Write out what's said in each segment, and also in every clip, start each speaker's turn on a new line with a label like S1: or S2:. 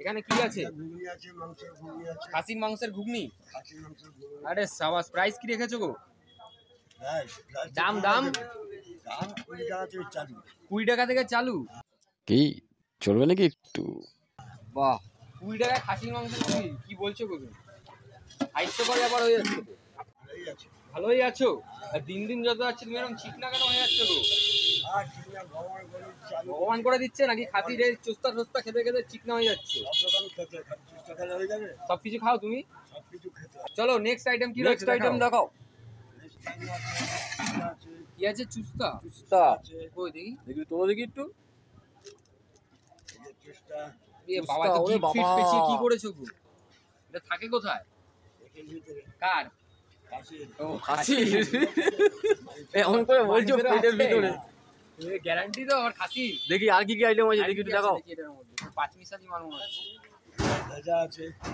S1: এখানে কি আছে? খাসির মাংসের ঘুগনি। আরে সাবাস, প্রাইস কি রেখেছো গো? দাম দাম 20 টাকা থেকে চালু।
S2: কি চলবে নাকি একটু?
S1: বাহ, 20 টাকায় খাসির মাংসের ঘুগনি, কি বলছো গো তুমি? হাস্যকর ব্যাপার হয়ে যাচ্ছে তো। ভালোই আছো? আর দিন দিন যত যাচ্ছে তুমি এরকম চিকনা কেন হয়ে যাচ্ছ গো? ভগবান করে দিচ্ছে নাকি? খাসির এই চোস্তা টোস্তা খেতে খেতে চিকনা হয়ে যাচ্ছে। সবকিছু খাও তুমি? চলো নেক্সট আইটেম কি?
S2: নেক্সট আইটেম দেখাও।
S1: কি আছে? চুস্তা।
S2: চুস্তা
S1: কই দেখি
S2: দেখি, তোলো দেখি একটু।
S1: এ বাবা, তো কি ফিট পেঁচিয়ে কি করেছো গো? এটা থাকে কোথায়? কার? ও খাসি।
S2: এমন করে বলছো পেটের ভিতরে।
S1: গ্যারান্টি তো আমার খাসি।
S2: দেখি আর কি কি আইটেম আছে, দেখি একটু দেখাও।
S1: পাঁচমিশালি মাল মনে হচ্ছে।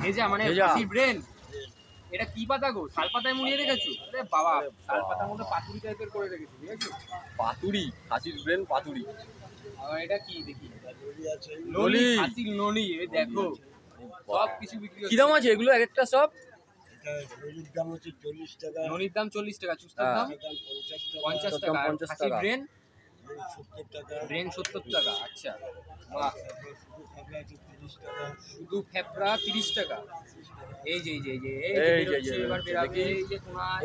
S1: ভেজা মানে
S2: ভেজা।
S1: খাসির ব্রেন। এটা কি পাতা গো? শাল পাতায় মুড়িয়ে রেখেছো? আরে বাবা, শাল পাতার মধ্যে পাতুরি টাইপের করে রেখেছো, বুঝেছো?
S2: পাতুরি, খাসির ব্রেন পাতুরি।
S1: আর এটা কি দেখি?
S2: নলি।
S1: খাসির নলি। এই দেখো সব কিছু বিক্রি হচ্ছে।
S2: কি দাম আছে এগুলো এক একটা সব?
S3: নলির দাম হচ্ছে 40 টাকা।
S1: নলির দাম 40 টাকা, চুস্তার দাম 50 টাকা, আর খাসির ব্রেন
S3: 70 টাকা।
S1: ব্রেন 70 টাকা। আচ্ছা বাহ, শুধু ফেপড়া 30 টাকা। এই যে এই যে এই যে
S2: এই যে
S1: এবার বেরাবে। এই যে তোমার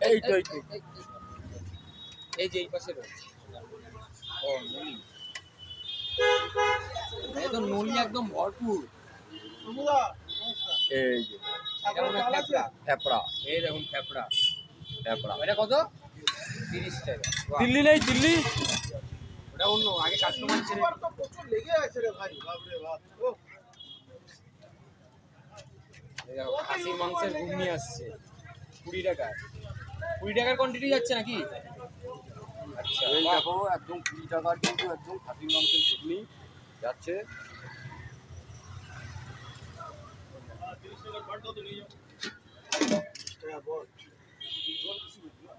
S2: এই তো
S1: এই যে এই পাশে রয়েছে। ও নলি, এই তো নলি একদম ভরপুর।
S2: এই যে
S1: এটা মনে হয় ফেপড়া।
S2: ফেপড়া,
S1: এই দেখুন ফেপড়া।
S2: ফেপড়া।
S1: এটা কত? 30 টাকা। বাহ,
S2: দিল্লি নেই দিল্লি।
S1: ওটা অন্য, আগে কাস্টমার ছিল।
S3: লেগে আছে রে ভাই, বাপ রে বাপ।
S1: এই দেখো খাসির মাংসের ঘুগনি আসছে 20 টাকায়। 20 টাকার কোয়ান্টিটি যাচ্ছে নাকি? আচ্ছা
S2: এই
S1: বাহ।
S2: দেখো একদম 20 টাকার কিন্তু একদম খাসির মাংসের ঘুগনি যাচ্ছে।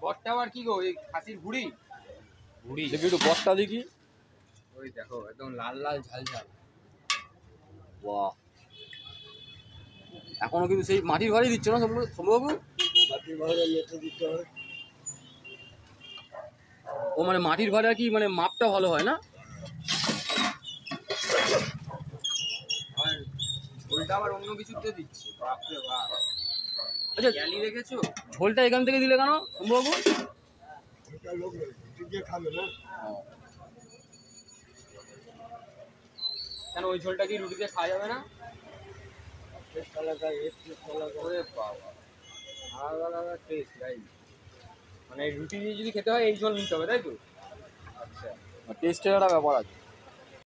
S1: বটটা আবার কি গো? এই খাসির ভুড়ি। ভুড়ি
S2: দেখি একটু বস্তা দেখি।
S1: ওই দেখো একদম লাল লাল ঝাল ঝাল।
S2: বাহ, এখনো কিন্তু সেই মাটির ভাড়ি দিচ্ছ না সম্ভববাবু?
S3: মাটির ভাড়া মেটে দিতে হয়।
S2: ও মানে মাটির ভাড়া কি মানে মাপটা ভালো হয় না?
S1: আর ওইটা আবার অন্য কিছুতে দিচ্ছে। বাপরে বাপ।
S2: আচ্ছা,
S1: গ্যালি রেখেছো?
S2: ঝোলটা এখান থেকে দিলে কেন সম্ভববাবু?
S3: ওটা লোক টিকে খাবে না।
S1: কেন ওই ঝোলটা কি রুটিতে খাওয়া যাবে না?
S3: টেস্ট আলাদা, এর টেস্ট আলাদা।
S1: ওরে বাবা, আলাদা আলাদা টেস্ট গাই। মানে রুটি দিয়ে যদি খেতে হয় এই ঝোল নিতে হবে, তাই তো? আচ্ছা,
S2: টেস্টের একটা ব্যাপার আছে।